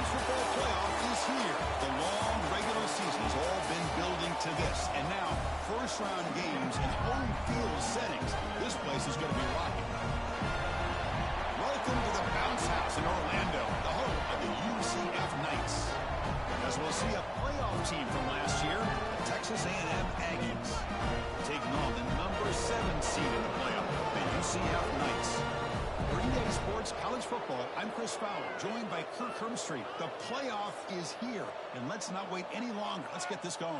college football playoff is here. The long regular season has all been building to this. And now, first-round games in home field settings. This place is going to be rocking. Welcome to the Bounce House in Orlando, the home of the UCF Knights. As we'll see a playoff team from last year, the Texas A&M Aggies, taking on the number 7 seed in the playoff, the UCF Knights. Green Day Sports College Football, I'm Chris Fowler, joined by Kirk Hermstreet. The playoff is here, and let's not wait any longer. Let's get this going.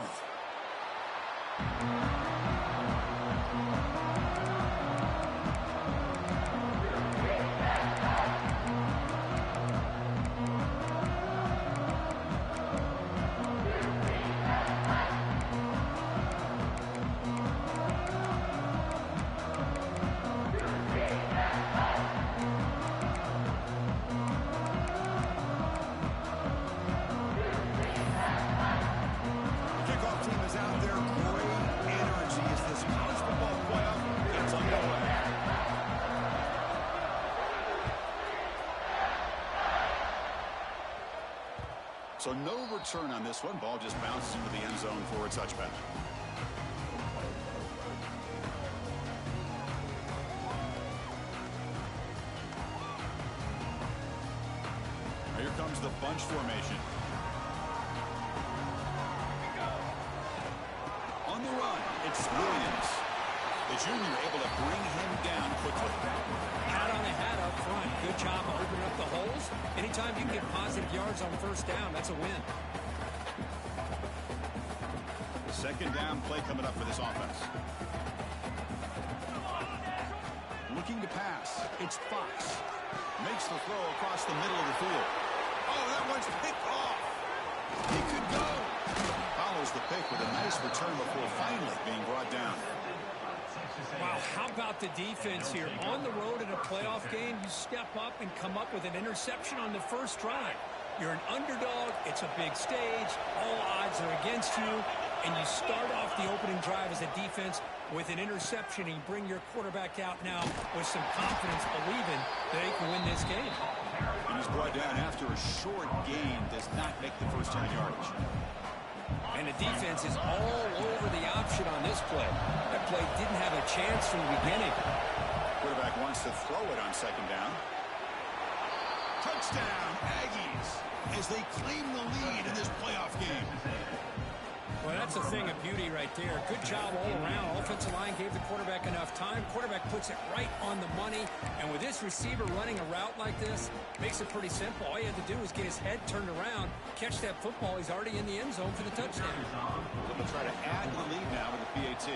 So no return on this one. Ball just bounces into the end zone for a touchback. Here comes the bunch formation. On the run, it's Williams. The junior able to bring him down quickly. Pat on the hat up front. Good job of opening up the holes. Anytime you can get positive yards on first down, that's a win. Second down play coming up for this offense. Looking to pass. It's Fox. Makes the throw across the middle of the field. Oh, that one's picked off. He could go. Follows the pick with a nice return before finally being brought down. Wow, how about the defense here? On the road in a playoff game, you step up and come up with an interception on the first drive. You're an underdog. It's a big stage. All odds are against you. And you start off the opening drive as a defense with an interception. And you bring your quarterback out now with some confidence, believing that they can win this game. And he's brought down after a short gain. Does not make the first down yardage. And the defense is all over the option on this play. That play didn't have a chance from the beginning. Quarterback wants to throw it on second down. Touchdown, Aggies, as they claim the lead in this playoff game. Well, that's a thing of beauty right there. Good job all around. Offensive line gave the quarterback enough time. Quarterback puts it right on the money. And with this receiver running a route like this, makes it pretty simple. All you have to do is get his head turned around, catch that football. He's already in the end zone for the touchdown. They'll try to add to the lead now with the PAT.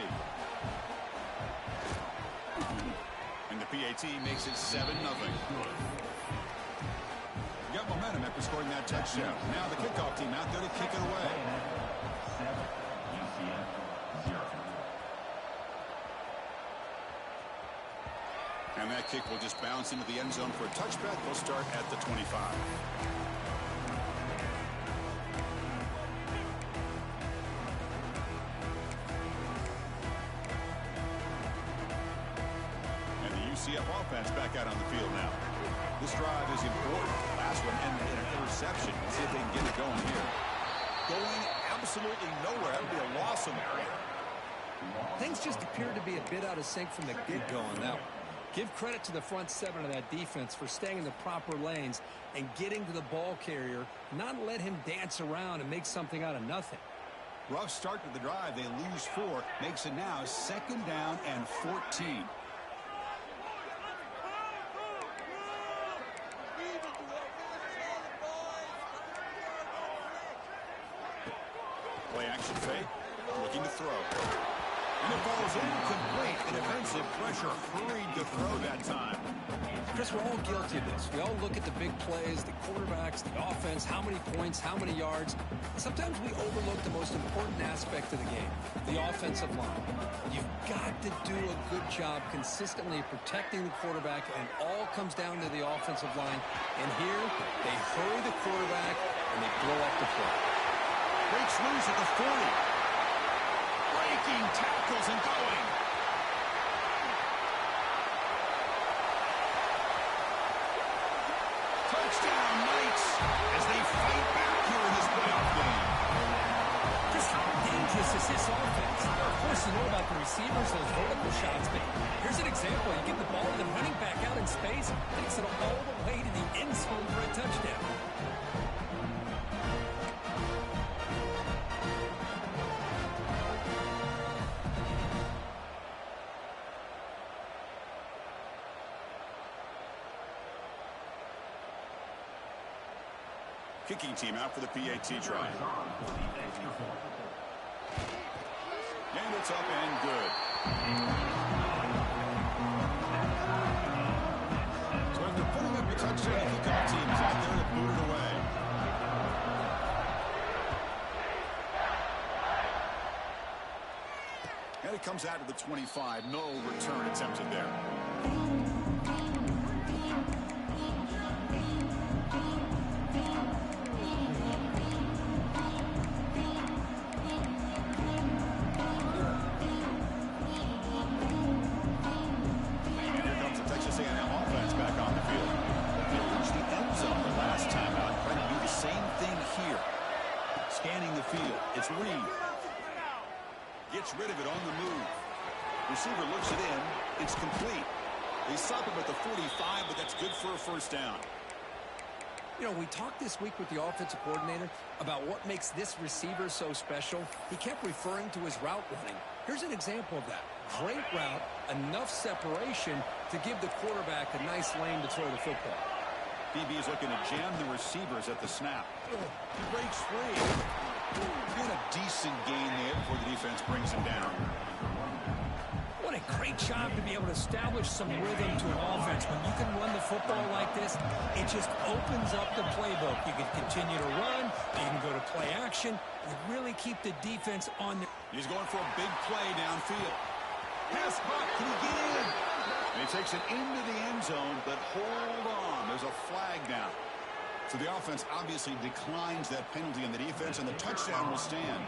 And the PAT makes it 7-0. Got momentum after scoring that touchdown. Now the kickoff team out there to kick it away. And that kick will just bounce into the end zone for a touchback. We'll start at the 25. And the UCF offense back out on the field now. This drive is important. Last one ended in an interception. Let's see if they can get it going here. Going absolutely nowhere. That would be a loss in the area. Things just appeared to be a bit out of sync from the get-go on that one. Give credit to the front 7 of that defense for staying in the proper lanes and getting to the ball carrier, not let him dance around and make something out of nothing. Rough start to the drive. They lose 4. Makes it now second down and 14. Play action fake. Looking to throw. And it falls incomplete. And defensive pressure hurried to throw that time. Chris, we're all guilty of this. We all look at the big plays, the quarterbacks, the offense, how many points, how many yards. Sometimes we overlook the most important aspect of the game, the offensive line. You've got to do a good job consistently protecting the quarterback, and all comes down to the offensive line. And here, they hurry the quarterback, and they blow up the play. Breaks loose at the 40. Breaking tackles and going. Touchdown, Knights, as they is this offense. Of course, you know about the receivers, those vertical shots, but here's an example. You get the ball to the running back out in space, takes it all the way to the end zone for a touchdown. Kicking team out for the PAT try. And it's up and good. So after putting up a touchdown, the kickoff team is out there to boot it away. And it comes out to the 25. No return attempted there. Gets rid of it on the move. Receiver looks it in. It's complete. They stop him at the 45, but that's good for a first down. You know, we talked this week with the offensive coordinator about what makes this receiver so special. He kept referring to his route running. Here's an example of that. Great route, enough separation to give the quarterback a nice lane to throw the football. BB is looking to jam the receivers at the snap. He breaks free. And a decent gain there before the defense brings him down. What a great job to be able to establish some rhythm to an offense. When you can run the football like this, it just opens up the playbook. You can continue to run, you can go to play action, and really keep the defense on the... He's going for a big play downfield. Pass block, can he get in? And he takes it into the end zone, but hold on, there's a flag down. So the offense obviously declines that penalty in the defense, and the touchdown will stand.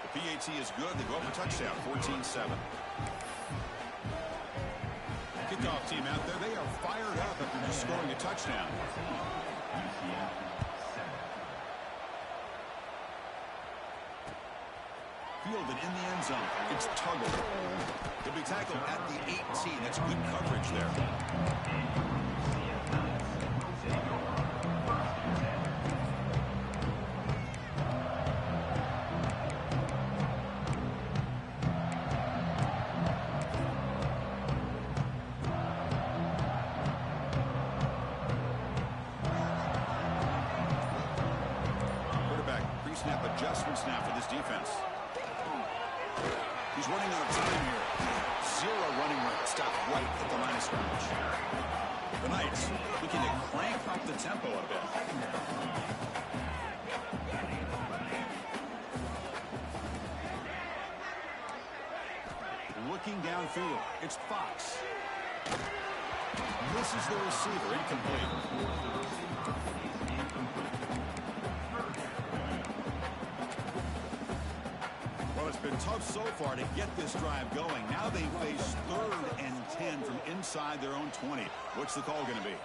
The PAT is good. They go up for touchdown, 14-7. Kickoff team out there. They are fired up after just scoring a touchdown. Fielded in the end zone. It's Tuggle. He'll be tackled at the 18. That's good coverage there. Quarterback pre-snap adjustment snap for this defense. He's running out of time here. Zero running room. Stop right at the line of scrimmage. The Knights looking to crank up the tempo a bit. Looking downfield. It's Fox. Misses the receiver. Incomplete. It's been tough so far to get this drive going. Now they face 3rd and 10 from inside their own 20. What's the call going to be?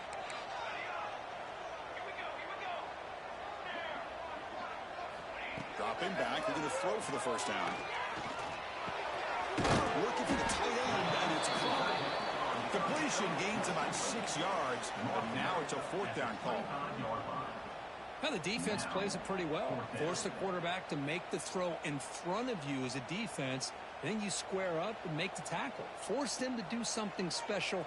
Dropping back. They're going to throw for the first down. Looking for the tight end, and it's caught. Completion gains about 6 yards, but now it's a 4th down call. Now the defense plays it pretty well. Force the quarterback to make the throw in front of you as a defense, and then you square up and make the tackle. Force them to do something special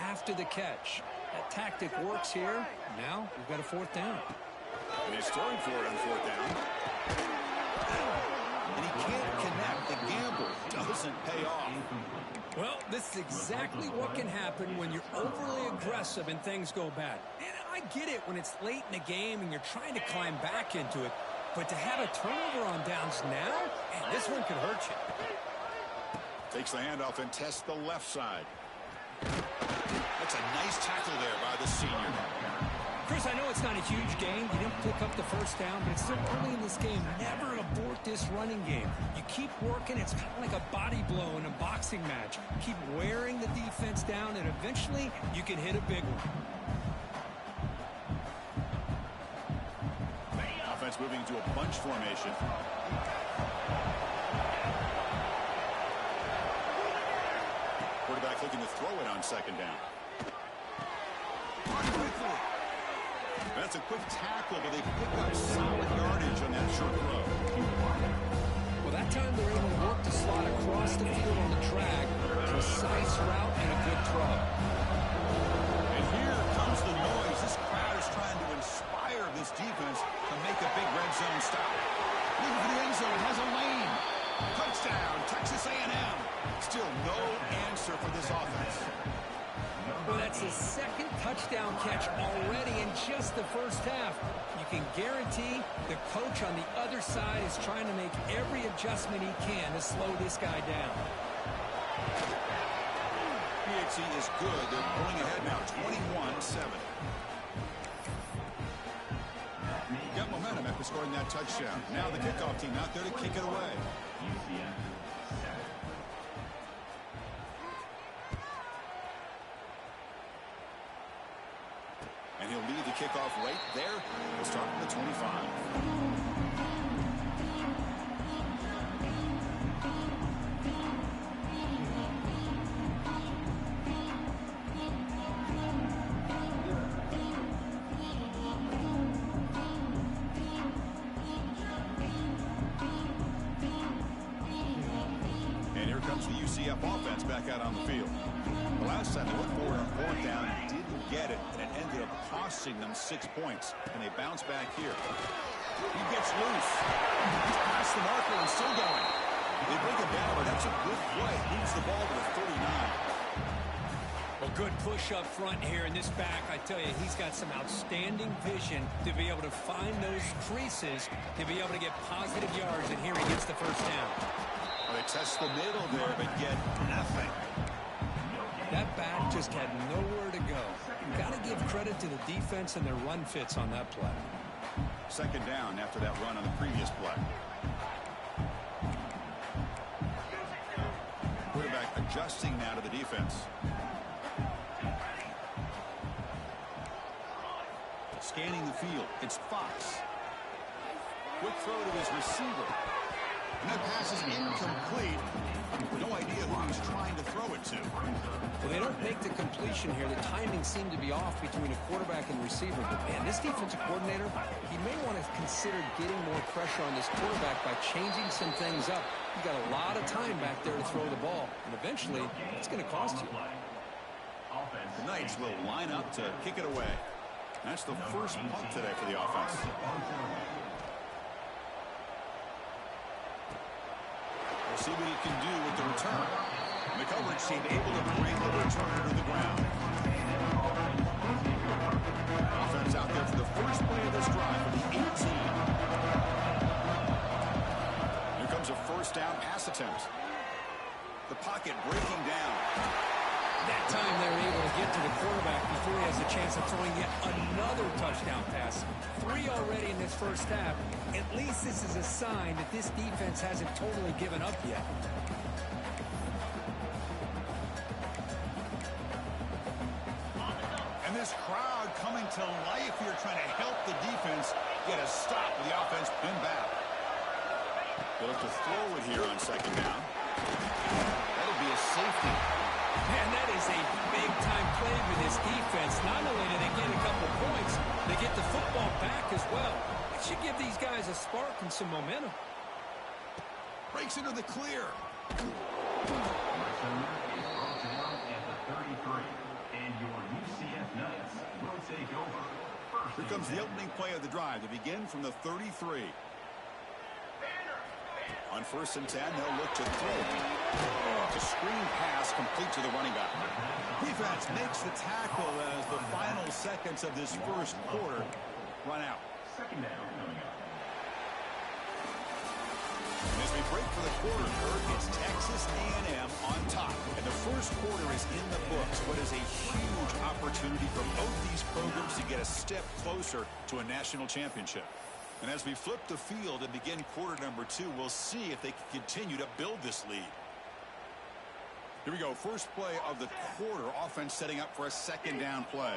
after the catch. That tactic works here. Now we've got a 4th down. And he's throwing for it on 4th down. And he can't connect. The gamble doesn't pay off. Well, this is exactly what can happen when you're overly aggressive and things go bad. And I get it when it's late in the game and you're trying to climb back into it. But to have a turnover on downs now, man, this one could hurt you. Takes the handoff and tests the left side. That's a nice tackle there by the senior. Chris, I know it's not a huge gain. You didn't pick up the first down, but it's still early in this game. Never abort this running game. You keep working. It's kind of like a body blow in a boxing match. Keep wearing the defense down, and eventually you can hit a big one. Defense moving into a bunch formation. Quarterback looking to throw it on second down. Quickly. That's a quick tackle, but they pick up solid yardage on that short throw. Well, that time they're able to work the slot across the field on the track. Precise route and a good throw. And here comes the noise. This crowd is trying to inspire this defense to make a big red zone stop. Looking for the end zone, has a lane. Touchdown, Texas A&M. Still no answer for this offense. Well, that's his second touchdown catch already in just the first half. You can guarantee the coach on the other side is trying to make every adjustment he can to slow this guy down. PHC is good. They're pulling ahead now, 21-7. Got momentum after scoring that touchdown. Now the kickoff team out there to kick it away. And he'll lead the kickoff right there. We'll start at the 25. And here comes the UCF offense back out on the field. The last time they went forward on fourth down and didn't get it, and it ended up costing them 6 points. And they bounce back here. He gets loose. He's past the marker and still going. They bring him down, but that's a good play. Moves the ball to the 39. Well, good push up front here in this back. I tell you, he's got some outstanding vision to be able to find those creases, to be able to get positive yards, and here he gets the first down. Well, they test the middle there, but get nothing. That back just had nowhere to go. Got to give credit to the defense and their run fits on that play. Second down after that run on the previous play. Quarterback adjusting now to the defense. Scanning the field. It's Fox. Quick throw to his receiver. And that pass is incomplete. No idea who he's trying to throw it to. Well, they don't make the completion here. The timing seemed to be off between a quarterback and receiver. But, man, this defensive coordinator, he may want to consider getting more pressure on this quarterback by changing some things up. You got a lot of time back there to throw the ball. And eventually, it's going to cost you. The Knights will line up to kick it away. That's the first punt today for the offense. We'll see what he can do with the return. The coverage team able to bring the returner to the ground. Offense out there for the first play of this drive for the 18. Here comes a first down pass attempt. The pocket breaking down. That time they were able to get to the quarterback before he has a chance of throwing yet another touchdown pass. 3 already in this first half. At least this is a sign that this defense hasn't totally given up yet. And this crowd coming to life here, trying to help the defense get a stop with the offense pinned back. They'll have to throw it here on second down. That'll be a safety. Man, that is a big-time play for this defense. Not only do they get a couple points, they get the football back as well. It should give these guys a spark and some momentum. Breaks into the clear. Here comes the opening play of the drive to begin from the 33. On first and 10, they'll look to throw. A screen pass complete to the running back. Defense makes the tackle as the final seconds of this first quarter run out. Second down coming up. As we break for the quarter, Kirk, it's Texas A&M on top. And the first quarter is in the books. What is a huge opportunity for both these programs to get a step closer to a national championship. And as we flip the field and begin quarter number 2, we'll see if they can continue to build this lead. Here we go. First play of the quarter. Offense setting up for a second down play.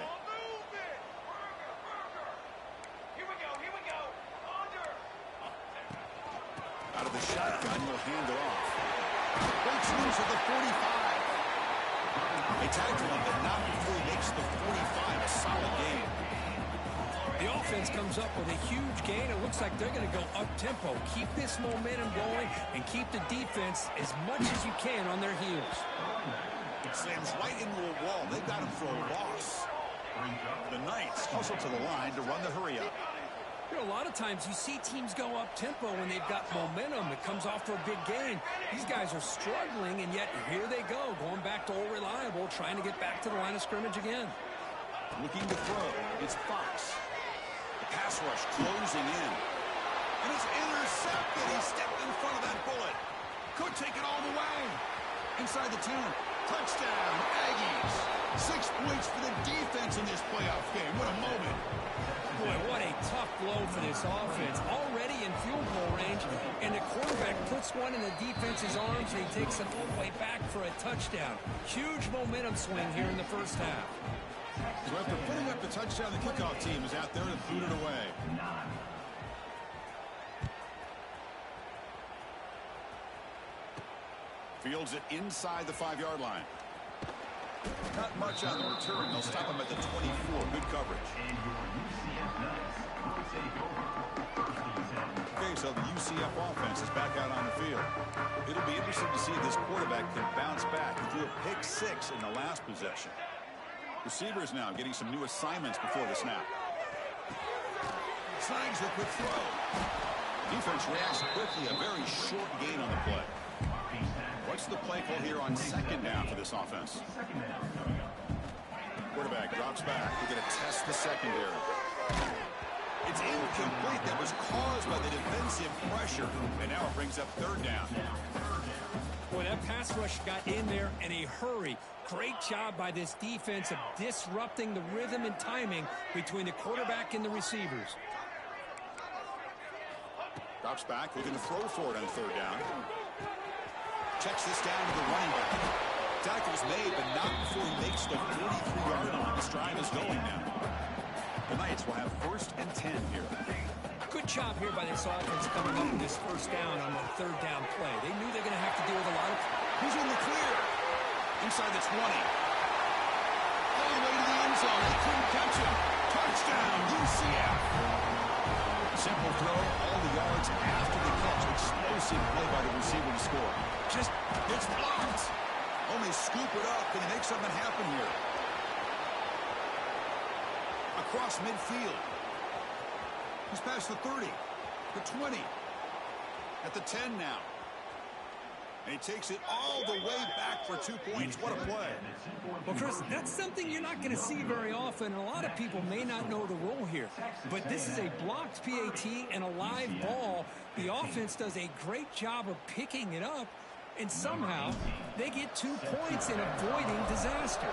Here we go. Under. out of the shotgun will hand it off. Breaks loose at the 45. They tackle him, but not before he makes the 45 a solid gain. The offense comes up with a huge gain. It looks like they're going to go up-tempo. Keep this momentum going and keep the defense as much as you can on their heels. It slams right into a wall. They've got him for a loss. The Knights hustle to the line to run the hurry-up. You know, a lot of times you see teams go up-tempo when they've got momentum. It comes off for a big gain. These guys are struggling, and yet here they go, going back to old reliable, trying to get back to the line of scrimmage again. Looking to throw. It's Fox. The pass rush closing in. And it's intercepted. He stepped in front of that bullet. Could take it all the way. Inside the 10. Touchdown, Aggies. 6 points for the defense in this playoff game. What a moment. Boy, what a tough blow for this offense. Already in field goal range, and the quarterback puts one in the defense's arms, and he takes it all the way back for a touchdown. Huge momentum swing here in the first half. So after putting up the touchdown, the kickoff team is out there to boot it away. Fields it inside the 5-yard line. Not much on the return. They'll stop him at the 24. Good coverage. Okay, so the UCF offense is back out on the field. It'll be interesting to see if this quarterback can bounce back. He threw a pick-6 in the last possession. Receivers now getting some new assignments before the snap. Snags the quick throw. Defense reacts quickly. A very short gain on the play. What's the play call here on second down for this offense? Quarterback drops back. We're going to test the secondary. It's incomplete. That was caused by the defensive pressure. And now it brings up third down. Boy, that pass rush got in there in a hurry. Great job by this defense of disrupting the rhythm and timing between the quarterback and the receivers. Drops back, looking to throw for it on third down. Checks this down to the running back. Tackle's made, but not before he makes the 43-yard line. This drive is going now. The Knights will have 1st and 10 here. Good job here by this offense coming up with this first down on the third down play. They knew they're going to have to deal with a lot of... He's in the clear. Inside the 20. All the way to the end zone. They couldn't catch him. Touchdown, UCF. Simple throw, all the yards after the catch. Explosive play by the receiver to score. Just gets blocked. Only scoop it up. Can he make something happen here? Across midfield. He's past the 30, the 20, at the 10 now. And he takes it all the way back for 2 points. What a play. Well, Chris, that's something you're not going to see very often. And a lot of people may not know the rule here. But this is a blocked PAT and a live ball. The offense does a great job of picking it up. And somehow they get 2 points in avoiding disaster.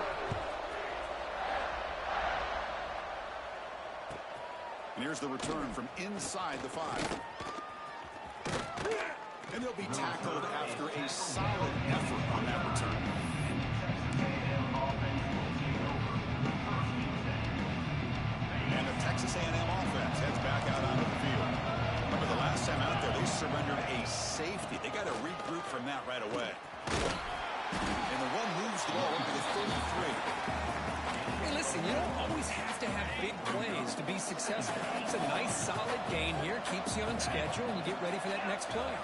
And here's the return from inside the 5. And they'll be tackled after a solid effort on that return. And the Texas A&M offense heads back out onto the field. Remember the last time out there, they surrendered a safety. They got to regroup from that right away. And the one moves the ball into the 33. Hey, listen, you don't always have to have big plays to be successful. It's a nice, solid gain here. Keeps you on schedule, and you get ready for that next play.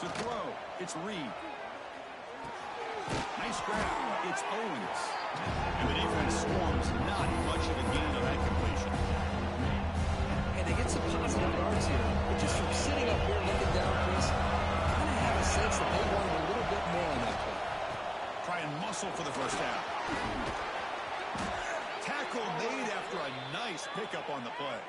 To throw, it's Reed. Nice grab. It's Owens. And the defense swarms. Not much of a gain on that completion. And they get some positive yards here. But just from sitting up here looking down, Chris, I kind of have a sense that they wanted a little bit more on that play. Try and muscle for the first down. Tackle made after a nice pickup on the play.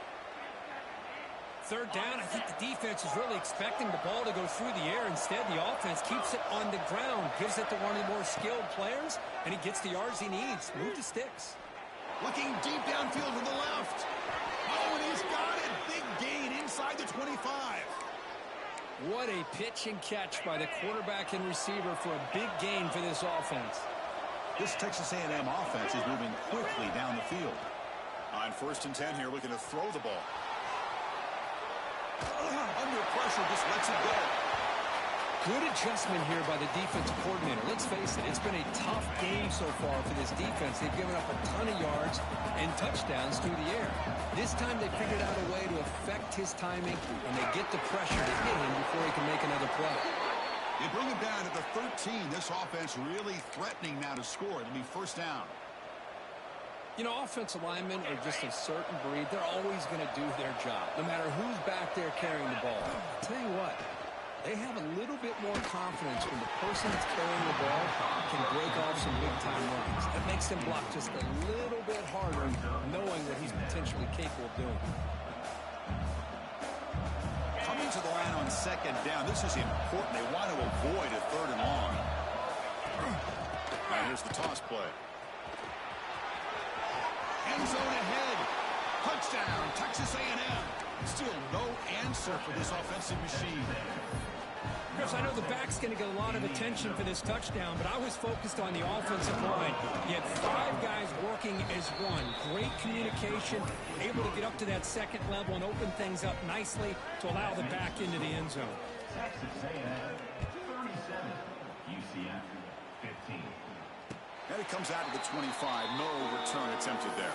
Third down, I think the defense is really expecting the ball to go through the air. Instead, the offense keeps it on the ground, gives it to one of the more skilled players, and he gets the yards he needs. Move the sticks. Looking deep downfield to the left. Oh, and he's got it. Big gain inside the 25. What a pitch and catch by the quarterback and receiver for a big gain for this offense. This Texas A&M offense is moving quickly down the field. On 1st and 10 here, looking to throw the ball. Under pressure, just lets it go. Good adjustment here by the defensive coordinator. Let's face it, it's been a tough game so far for this defense. They've given up a ton of yards and touchdowns through the air. This time they figured out a way to affect his timing, and they get the pressure to hit him before he can make another play. They bring him down to the 13. This offense really threatening now to score. It'll be first down. You know, offensive linemen are just a certain breed. They're always going to do their job, no matter who's back there carrying the ball. I'll tell you what, they have a little bit more confidence when the person that's carrying the ball can break off some big-time runs. That makes them block just a little bit harder, knowing what he's potentially capable of doing. Coming to the line on second down, this is important. They want to avoid a third and long. Now here's the toss play. End zone ahead. Touchdown, Texas A&M. Still no answer for this offensive machine. Chris, I know the back's going to get a lot of attention for this touchdown, but I was focused on the offensive line. You had 5 guys working as one. Great communication, able to get up to that second level and open things up nicely to allow the back into the end zone. Texas A&M 37, UCF 15. And it comes out of the 25. No return attempted there.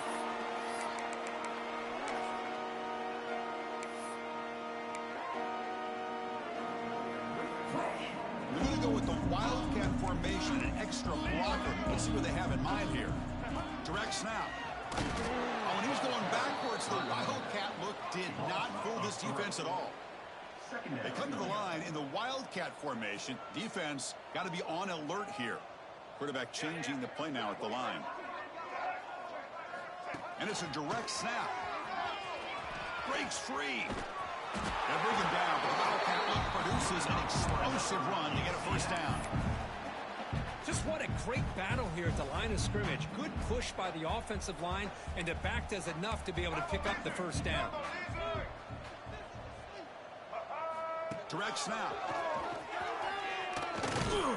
They're going to go with the Wildcat formation, an extra blocker. Let's see what they have in mind here. Direct snap. Oh, when he was going backwards, the Wildcat look did not fool this defense at all. They come to the line in the Wildcat formation. Defense got to be on alert here. Quarterback changing the play now at the line. And it's a direct snap. Breaks free. They bring him down, but the Wildcat look produces an explosive run to get a first down. Just what a great battle here at the line of scrimmage. Good push by the offensive line, and the back does enough to be able to pick up the first down. Direct snap. The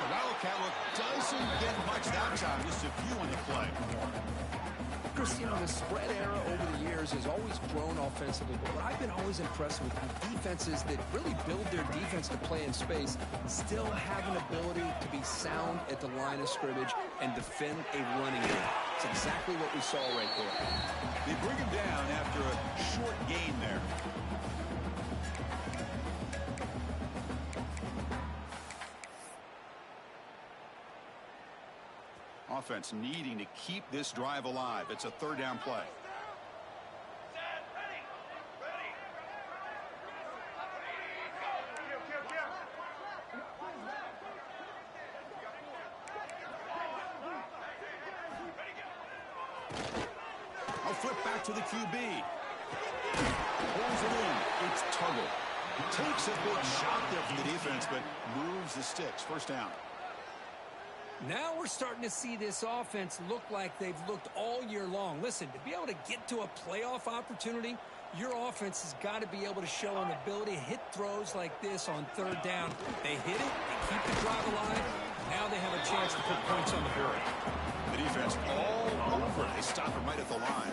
Wildcat look doesn't get much that time, just a few on the play. Chris, you know, the spread era over the years has always grown offensively, but what I've been always impressed with defenses that really build their defense to play in space still have an ability to be sound at the line of scrimmage and defend a running game. It's exactly what we saw right there. They bring him down after a short gain there. Offense needing to keep this drive alive. It's a third down play. I'll flip back to the QB. Pulls it in. It's Tuggle. Takes a big shot there from the defense, but moves the sticks. First down. Now we're starting to see this offense look like they've looked all year long. Listen, to be able to get to a playoff opportunity, your offense has got to be able to show an ability to hit throws like this on third down. They hit it, they keep the drive alive. Now they have a chance to put points on the board. The defense all over. They stop him right at the line.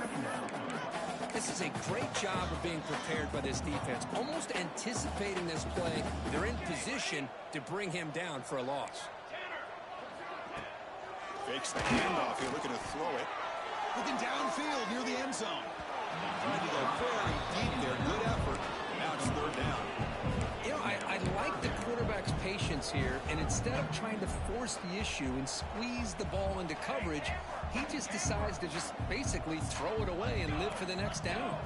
This is a great job of being prepared by this defense. Almost anticipating this play, they're in position to bring him down for a loss. Fakes the handoff here, looking to throw it. Looking downfield near the end zone. Trying to go very deep there. Good effort. Now it's third down. You know, I like the quarterback's patience here, and instead of trying to force the issue and squeeze the ball into coverage, he just decides to just basically throw it away and live for the next down.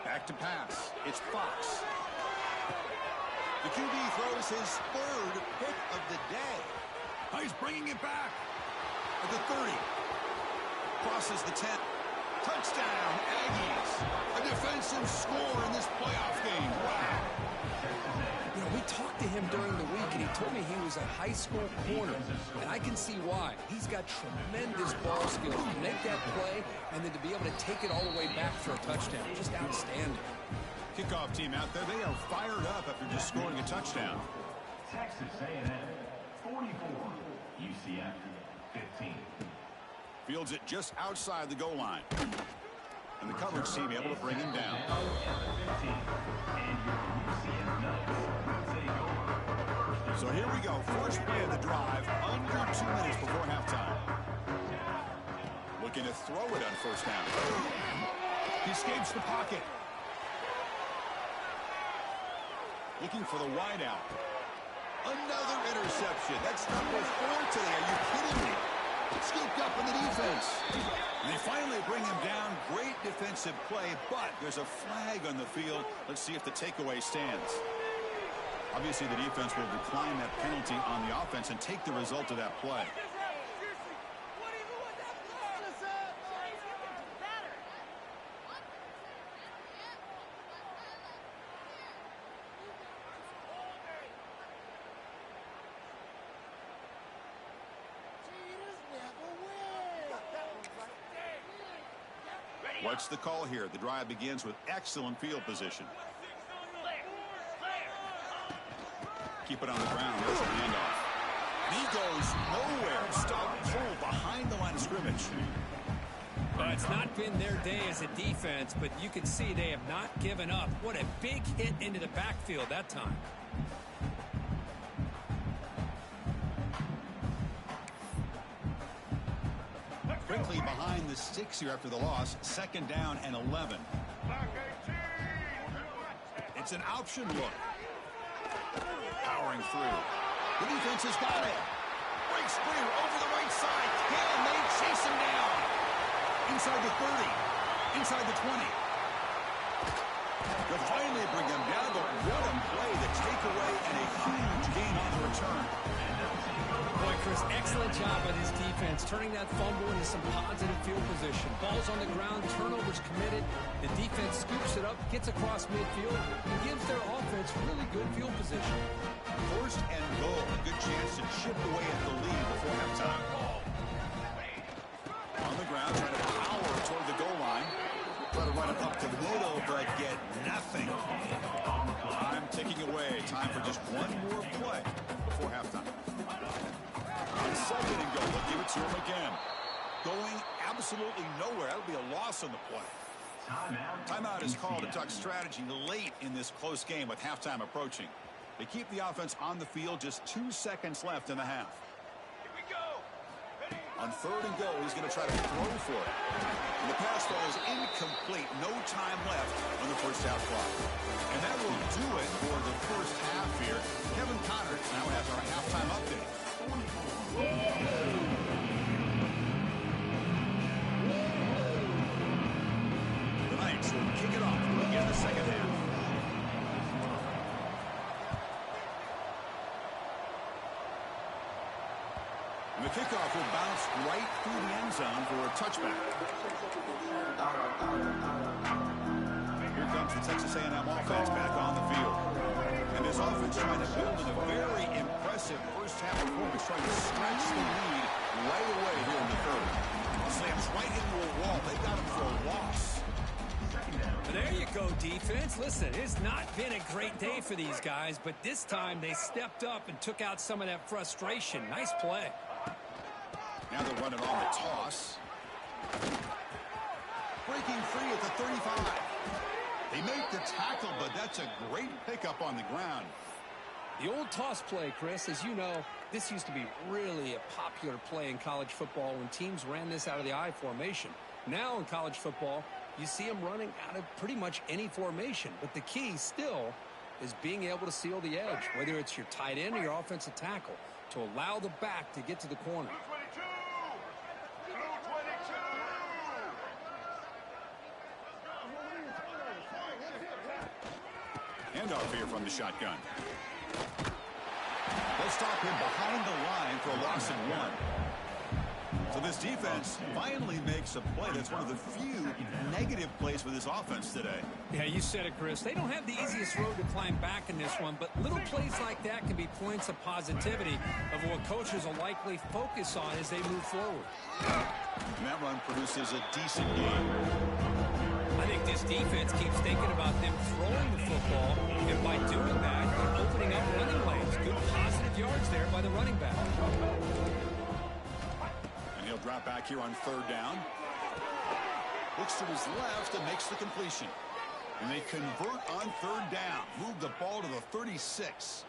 Back to pass. It's Fox. The QB throws his third pick of the day. Oh, he's bringing it back. At the 30. Crosses the 10. Touchdown, Aggies. A defensive score in this playoff game. Wow. You know, we talked to him during the week, and he told me he was a high school corner. And I can see why. He's got tremendous ball skills to make that play and then to be able to take it all the way back for a touchdown. Just outstanding. Kickoff team out there. They are fired up after just scoring a touchdown. Texas A&M 44, UCF 15. Fields it just outside the goal line. And the coverage team able to bring him down. And your UCF Knights will take over. So here we go. First play of the drive, under 2 minutes before halftime. Looking to throw it on first down. He escapes the pocket. Looking for the wide out. Another interception. That's number 4 today. Are you kidding me? Scooped up in the defense. They finally bring him down. Great defensive play, but there's a flag on the field. Let's see if the takeaway stands. Obviously, the defense will decline that penalty on the offense and take the result of that play. What's the call here? The drive begins with excellent field position. Keep it on the ground. There's a handoff. And he goes nowhere. Stop pull behind the line of scrimmage. It's not been their day as a defense, but you can see they have not given up. What a big hit into the backfield that time. Quickly behind the sticks here after the loss. 2nd down and 11. It's an option look. Powering through. The defense has got it. Breaks free over the right side. Can they chase him down? Inside the 30. Inside the 20. They'll finally bring him down, but what a play. The takeaway and a huge gain on the return. Boy, Chris, excellent job by this defense, turning that fumble into some positive field position. Ball's on the ground, turnovers committed. The defense scoops it up, gets across midfield, and gives their offense really good field position. 1st and goal. A good chance to chip away at the lead before halftime. On the ground, trying to power toward the goal line. Try to run it up the middle, but get nothing. Time ticking away. Time for just one more play before halftime. On 2nd and goal, they'll give it to him again. Going absolutely nowhere. That'll be a loss on the play. Timeout is called. A duck strategy late in this close game with halftime approaching. They keep the offense on the field. Just 2 seconds left in the half. Here we go. On 3rd and goal, he's going to try to throw for it. And the pass ball is incomplete. No time left on the first half clock. And that will do it for the first half here. Kevin Connors now has our halftime update. The Knights will kick it off to begin the second half. And the kickoff will bounce right through the end zone for a touchback. Here comes the Texas A&M offense back on the field. And this offense trying to build in a very impressive first half performance, trying to stretch the lead right away here in the 3rd. Slams right into a wall. They got him for a loss. There you go, defense. Listen, it's not been a great day for these guys, but this time they stepped up and took out some of that frustration. Nice play. Now they're running on the toss. Breaking free at the 35. They make the tackle, but that's a great pickup on the ground. The old toss play, Chris, as you know, this used to be really a popular play in college football when teams ran this out of the I formation. Now in college football, you see them running out of pretty much any formation. But the key still is being able to seal the edge, whether it's your tight end or your offensive tackle, to allow the back to get to the corner. Handoff here from the shotgun. They'll stop him behind the line for a loss of 1. So this defense finally makes a play. That's one of the few negative plays with this offense today. Yeah, you said it, Chris. They don't have the easiest road to climb back in this one, but little plays like that can be points of positivity of what coaches will likely focus on as they move forward. And that run produces a decent game. I think this defense keeps thinking about them throwing the football, and by doing that, they're opening up running lanes. Good positive yards there by the running back. And he'll drop back here on 3rd down. Looks to his left and makes the completion. And they convert on 3rd down. Move the ball to the 36.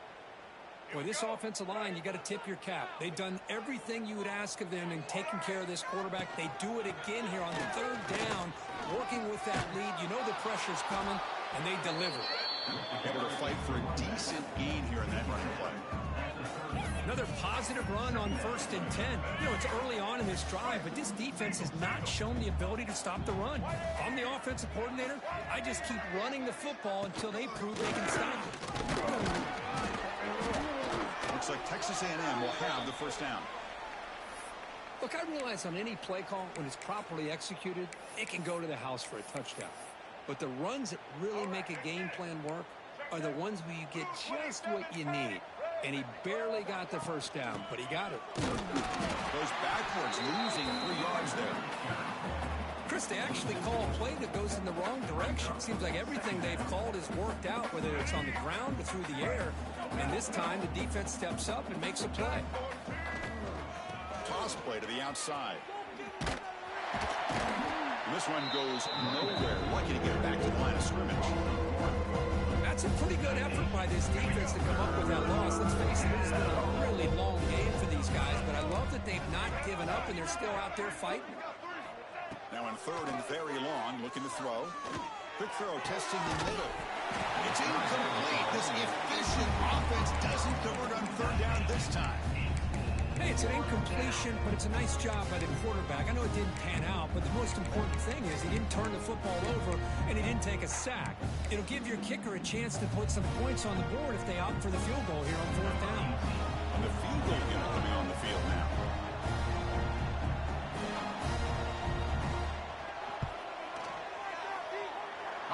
Boy, this offensive line, you got to tip your cap. They've done everything you would ask of them in taking care of this quarterback. They do it again here on the third down, working with that lead. You know the pressure's coming, and they deliver. Able to fight for a decent gain here in that running play. Another positive run on 1st and 10. You know, it's early on in this drive, but this defense has not shown the ability to stop the run. If I'm the offensive coordinator, I just keep running the football until they prove they can stop it. Looks like Texas A&M will have the first down. Look, I realize on any play call, when it's properly executed, it can go to the house for a touchdown. But the runs that really make a game plan work are the ones where you get just what you need. And he barely got the first down, but he got it. Goes backwards, losing 3 yards there. Chris, they actually call a play that goes in the wrong direction. Seems like everything they've called has worked out, whether it's on the ground or through the air. And this time, the defense steps up and makes a play. Toss play to the outside. And this one goes nowhere. Lucky to get back to the line of scrimmage. That's a pretty good effort by this defense to come up with that loss. Let's face it, it's been a really long game for these guys, but I love that they've not given up and they're still out there fighting. Now in 3rd and very long, looking to throw. Quick throw, testing the middle. It's incomplete. This efficient offense doesn't convert on 3rd down this time. Hey, it's an incompletion, but it's a nice job by the quarterback. I know it didn't pan out, but the most important thing is he didn't turn the football over and he didn't take a sack. It'll give your kicker a chance to put some points on the board if they opt for the field goal here on 4th down. And the field goal unit coming on the field now.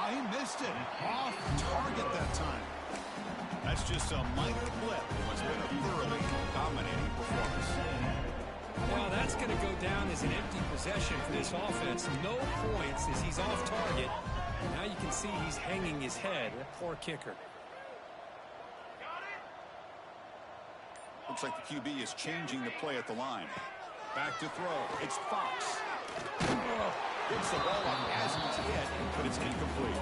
Oh, he missed it. Off target that time. That's just a minor blip. What's been a thoroughly dominating performance. Well, that's going to go down as an empty possession for this offense. No points as he's off target. Now you can see he's hanging his head. Poor kicker. Looks like the QB is changing the play at the line. Back to throw. It's Fox. Gets the ball on as he's hit, but it's incomplete.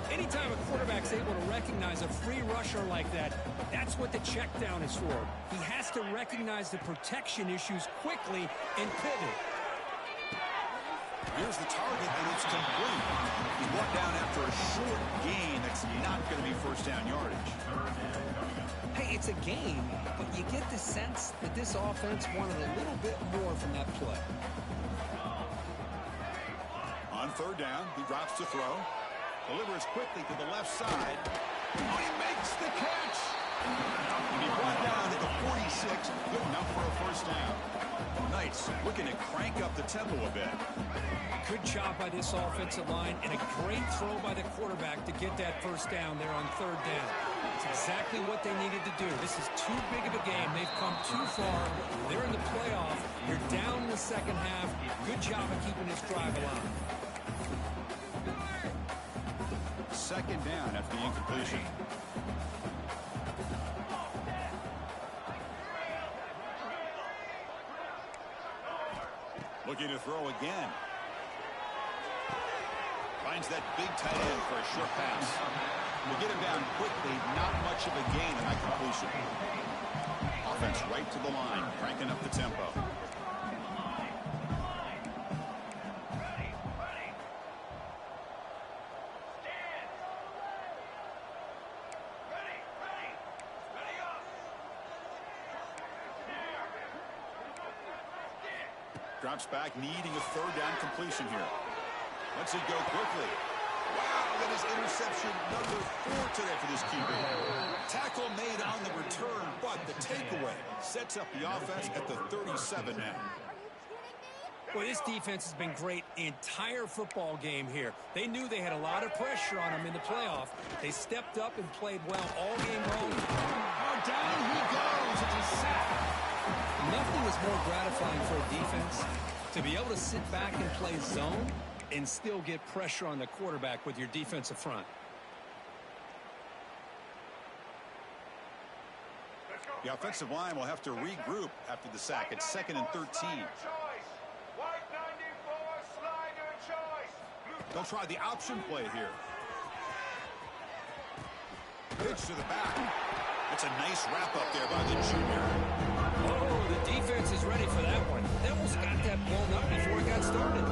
Anytime a quarterback's able to recognize a free rusher like that, that's what the check down is for. He has to recognize the protection issues quickly and pivot. Here's the target, and it's complete. He's brought down after a short gain. That's not going to be 1st down yardage. Hey, it's a game, but you get the sense that this offense wanted a little bit more from that play. On 3rd down, he drops to throw. Delivers quickly to the left side. Oh, he makes the catch! And he brought down to the 46. Good enough for a 1st down. Knights looking to crank up the tempo a bit. Good job by this offensive line and a great throw by the quarterback to get that 1st down there on 3rd down. It's exactly what they needed to do. This is too big of a game. They've come too far. They're in the playoff. You're down in the 2nd half. Good job of keeping this drive alive. 2nd down after the incompletion. Looking to throw again. Finds that big tight end for a short pass. Will get him down quickly. Not much of a gain in that completion. Offense right to the line, cranking up the tempo. Drops back, needing a 3rd down completion here. Lets it go quickly. Wow, that is interception number 4 today for this QB. Tackle made on the return, but the takeaway sets up the offense at the 37 now. Well, this defense has been great the entire football game here. They knew they had a lot of pressure on them in the playoff. They stepped up and played well all game long. Oh, down he goes. It's a sack. Nothing is more gratifying for a defense to be able to sit back and play zone and still get pressure on the quarterback with your defensive front. The offensive line will have to regroup after the sack. It's 2nd and 13. They'll try the option play here. Pitch to the back. It's a nice wrap-up there by the junior. Oh, the defense is ready for that one. They almost got that blown up before it got started.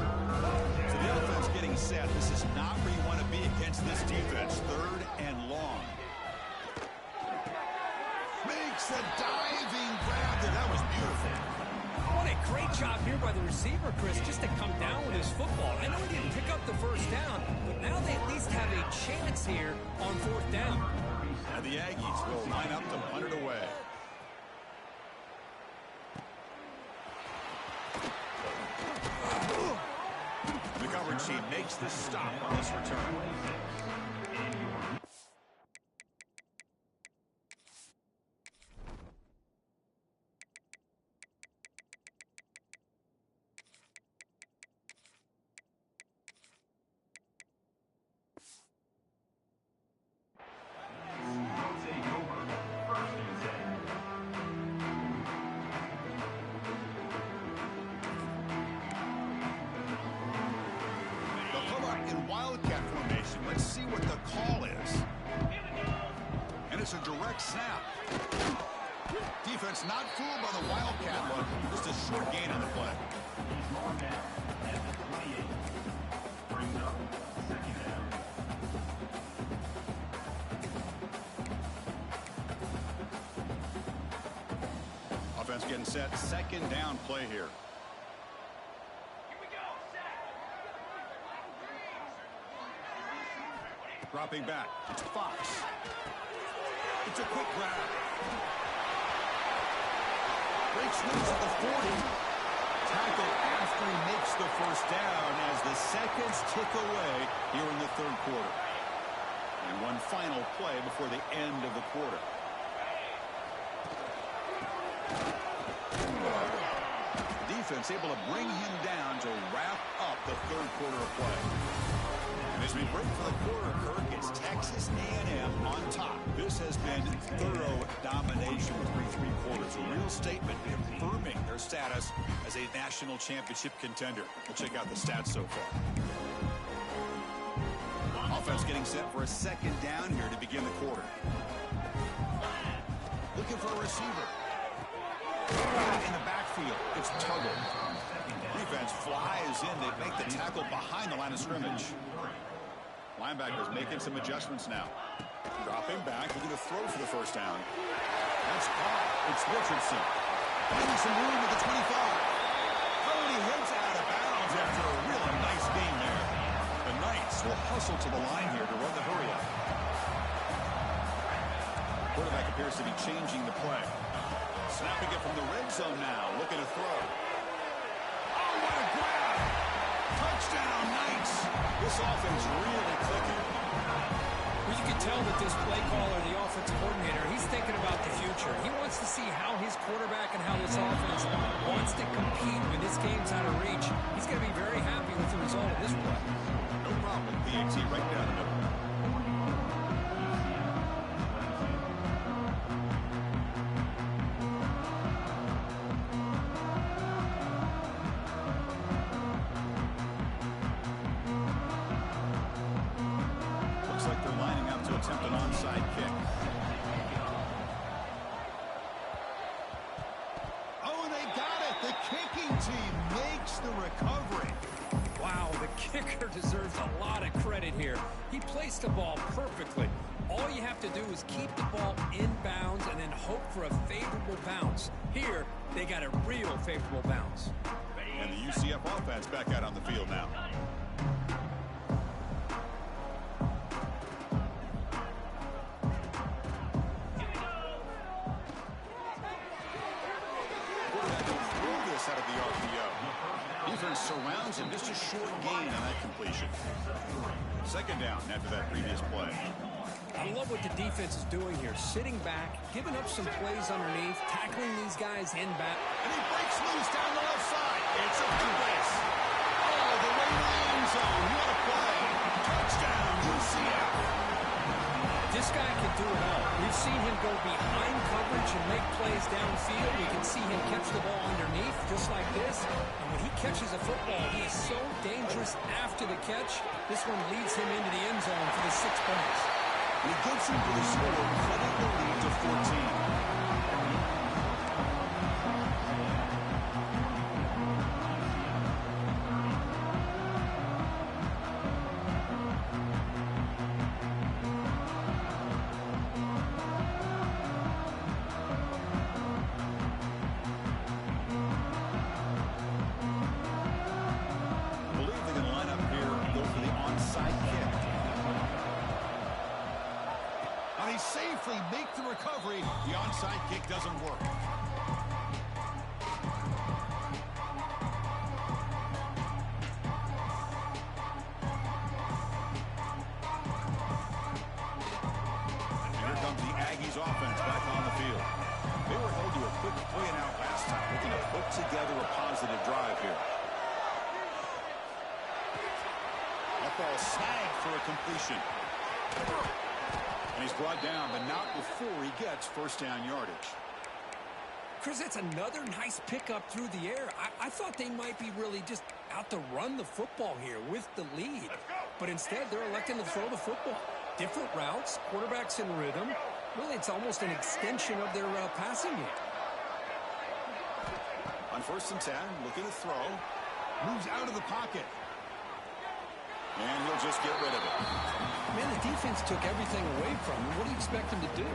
So the offense getting set. This is not where you want to be against this defense. 3rd and long. Makes a diving grab there. That was beautiful. What a great job here by the receiver, Chris, just to come down with his football. I know he didn't pick up the first down, but now they at least have a chance here on 4th down. And the Aggies will line up to punt it away. The coverage team makes the stop on this return. Wildcat formation. Let's see what the call is. And it's a direct snap. Defense not fooled by the Wildcat look. Just a short gain on the play. Offense getting set. 2nd down play here. Dropping back. It's Fox. It's a quick grab. Breaks loose at the 40. Tackle after he makes the first down as the seconds tick away here in the 3rd quarter. And one final play before the end of the quarter. Defense able to bring him down to wrap up the 3rd quarter of play. And as we break for the quarter, Kirk, it's Texas A&M on top. This has been thorough domination through 3 quarters. A real statement confirming their status as a national championship contender. We'll check out the stats so far. Offense getting set for a 2nd down here to begin the quarter. Looking for a receiver. In the backfield, it's Tuggle. Defense flies in. They make the tackle behind the line of scrimmage. Linebackers making some adjustments now. Dropping back, looking to throw for the first down. That's caught. It's Richardson. Finding some room at the 25. Oh, he heads out of bounds after a really nice game there. The Knights will hustle to the line here to run the hurry up. Quarterback appears to be changing the play. Snapping it from the red zone now. Looking to throw. Oh, what a grab! Touchdown, Knights! This offense really clicking. Well, you can tell that this play caller, the offensive coordinator, he's thinking about the future. He wants to see how his quarterback and how this offense wants to compete when this game's out of reach. He's going to be very happy with the result of this play. No problem. PAT right down the middle. Attempt an onside kick. Oh, and they got it. The kicking team makes the recovery. Wow, the kicker deserves a lot of credit here. He placed the ball perfectly. All you have to do is keep the ball in bounds and then hope for a favorable bounce. Here, they got a real favorable bounce. And the UCF offense back out on the field now. Out of the RPO. Defense surrounds him. Just a short gain on that completion. 2nd down after that previous play. I love what the defense is doing here. Sitting back, giving up some plays underneath, tackling these guys in back. And he breaks loose down the left side. It's a big base. Oh, the way to the end zone. What a play. Touchdown, UCF. This guy can do it all. We've seen him go behind coverage and make plays downfield. We can see him catch the ball underneath, just like this. And when he catches a football, he is so dangerous after the catch. This one leads him into the end zone for the 6 points. And he gets him for the score, cutting the lead to 14. Safely make the recovery. The onside kick doesn't work. And here comes the Aggies offense back on the field. They were held to a quick 3-and-out last time, looking to put together a positive drive here. That ball snagged for a completion. And he's brought down, but not before he gets first down yardage. Chris, that's another nice pickup through the air. I thought they might be really just out to run the football here with the lead. But instead, they're electing to throw the football. Different routes, quarterbacks in rhythm. Really, it's almost an extension of their passing game. On 1st and 10, looking to throw. Moves out of the pocket. And he'll just get rid of it. Man, the defense took everything away from him. What do you expect him to do?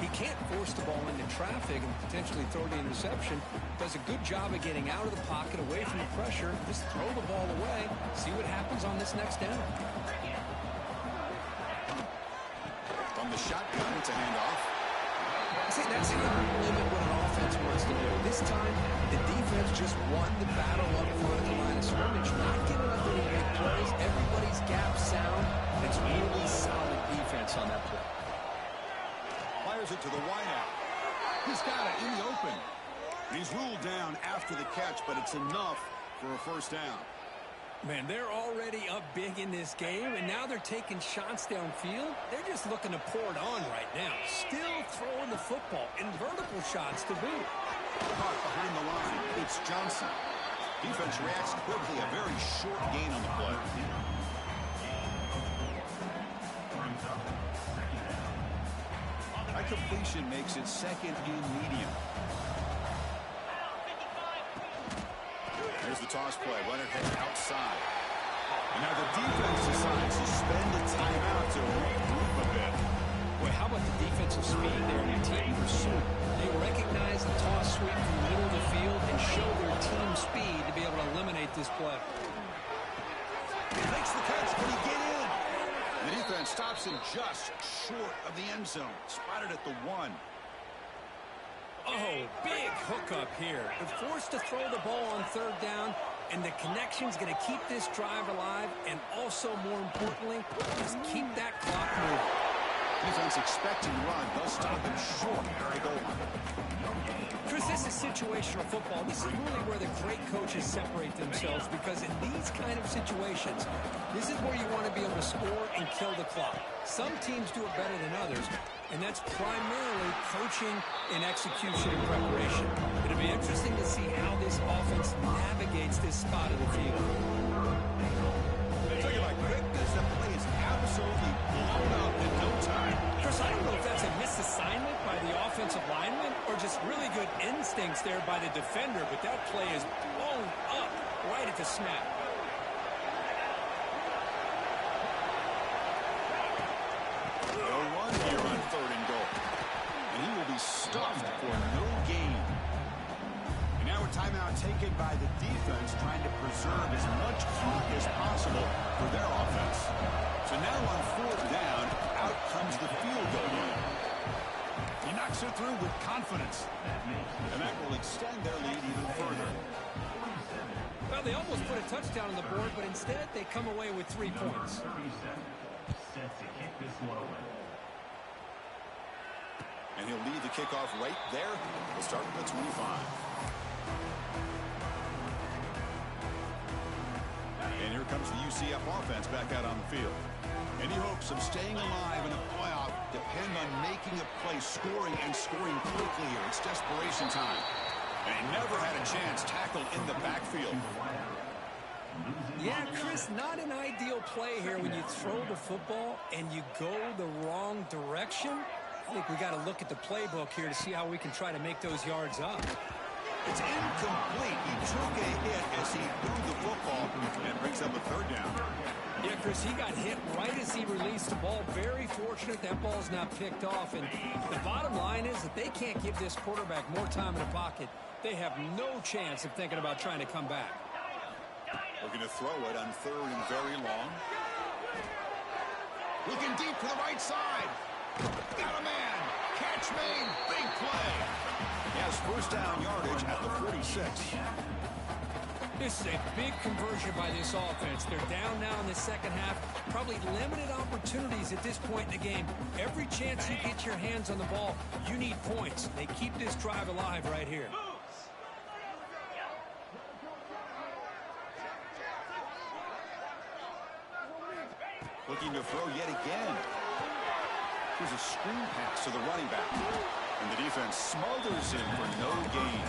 He can't force the ball into traffic and potentially throw the interception. Does a good job of getting out of the pocket, away from the pressure. Just throw the ball away. See what happens on this next down. From the shotgun, it's a handoff. See, that's how you limit what an offense wants to do. This time, the defense just won the battle up front at the line of scrimmage. Not giving up any big plays. Everybody's gap sound. It's really solid defense on that play. Fires it to the wideout. He's got it in the open. And he's ruled down after the catch, but it's enough for a first down. Man, they're already up big in this game, and now they're taking shots downfield. They're just looking to pour it on right now. Still throwing the football, and vertical shots to boot. Caught behind the line. It's Johnson. Defense reacts quickly. A very short gain on the play. That completion makes it 2nd and medium. Here's the toss play. Leonard heads outside. And now the defense decides to spend a timeout to regroup a bit. Boy, how about the defensive speed there in team pursuit? They recognize the toss sweep from the middle of the field and show their team speed to be able to eliminate this play. He makes the catch. Can he get in? The defense stops him just short of the end zone. Spotted at the 1. Oh, big hookup here. They're forced to throw the ball on 3rd down, and the connection's going to keep this drive alive, and also, more importantly, just keep that clock moving. Defense expecting run. They'll stop him short at the goal line. Chris, this is situational football. This is really where the great coaches separate themselves, because in these kind of situations, this is where you want to be able to score and kill the clock. Some teams do it better than others, and that's primarily coaching and execution and preparation. It'll be interesting to see how this offense navigates this spot of the field. Talking about quickness, the play is absolutely blown up in no time. Chris, I don't know if that's a misassignment by the offensive lineman or just really good instincts there by the defender, but that play is blown up right at the snap. They'll run here on 3rd and goal. And he will be stuffed for no gain. And now a timeout taken by the defense, trying to preserve as much clock as possible for their offense. So now on 4th down, out comes the field goal line. He knocks it through with confidence. And that will extend their lead even further. Well, they almost put a touchdown on the board, but instead they come away with 3 points. Set to kick this one away. And he'll lead the kickoff right there. We'll start with the 25. And here comes the UCF offense back out on the field. Any hopes of staying alive in a playoff depend on making a play, scoring and scoring quickly here. It's desperation time. And he never had a chance tackled in the backfield. Yeah, Chris, not an ideal play here when you throw the football and you go the wrong direction. I think we got to look at the playbook here to see how we can try to make those yards up. It's incomplete. He took a hit as he threw the football and brings up a third down. Yeah, Chris, he got hit right as he released the ball. Very fortunate that ball's not picked off. And the bottom line is that they can't give this quarterback more time in the pocket. They have no chance of thinking about trying to come back. Looking to throw it on third and very long. Looking deep to the right side. Got a man. Catch made. Big play. He has first down yardage at the 46. This is a big conversion by this offense. They're down now in the second half. Probably limited opportunities at this point in the game. Every chance you get your hands on the ball, you need points. They keep this drive alive right here. Looking to throw yet again. Here's a screen pass to the running back. And the defense smothers him for no gain.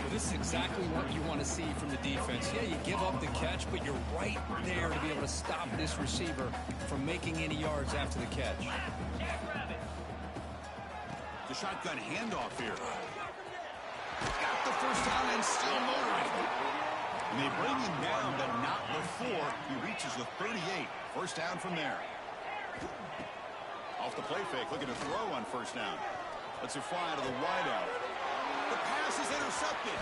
Well, this is exactly what you want to see from the defense. Yeah, you give up the catch, but you're right there to be able to stop this receiver from making any yards after the catch. The shotgun handoff here. Got the first down and still motoring. And they bring him down, but not before he reaches the 38. First down from there. Off the play fake, looking to throw on first down. Lets it fly to the wideout. The pass is intercepted.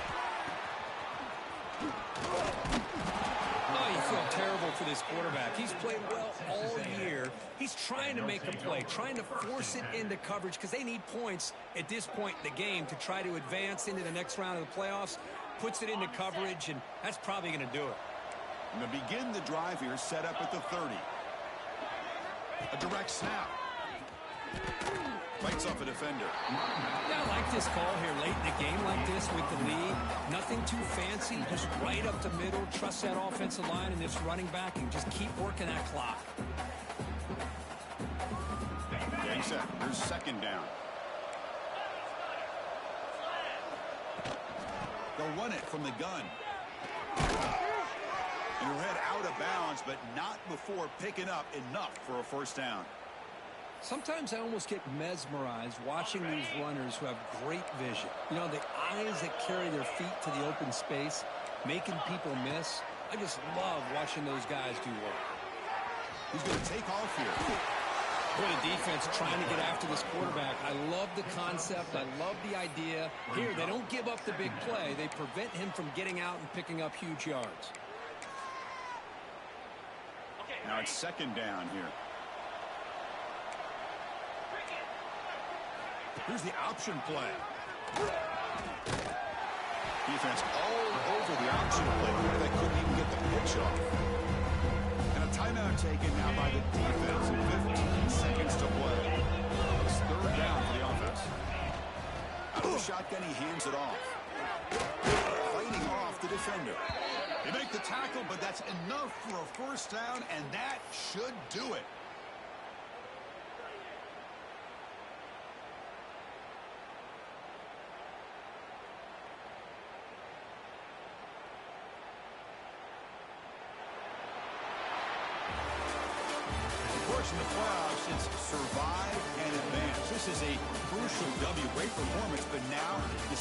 Oh, you feel terrible for this quarterback. He's played well all year. He's trying to make a play, trying to force it into coverage because they need points at this point in the game to try to advance into the next round of the playoffs. Puts it into coverage, and that's probably going to do it. And to begin the drive here, set up at the 30. A direct snap. Fights off a defender. Yeah, I like this call here late in the game like this with the lead. Nothing too fancy, just right up the middle. Trust that offensive line and this running back and just keep working that clock. Gang set. Here's second down. They'll run it from the gun. And he'll head out of bounds, but not before picking up enough for a first down. Sometimes I almost get mesmerized watching these runners who have great vision. You know, the eyes that carry their feet to the open space, making people miss. I just love watching those guys do work. He's going to take off here. Boy, the defense trying to get after this quarterback. I love the concept. I love the idea. Here, they don't give up the big play. They prevent him from getting out and picking up huge yards. Now it's second down here. Here's the option play. Defense all over the option play. They couldn't even get the pitch off. And a timeout taken now by the defense. 15 seconds to play. It's third down for the offense. Out of the shotgun, he hands it off. Fighting off the defender. They make the tackle, but that's enough for a first down, and that should do it. In the playoffs, it's survive and advance. This is a crucial W. Great performance, but now the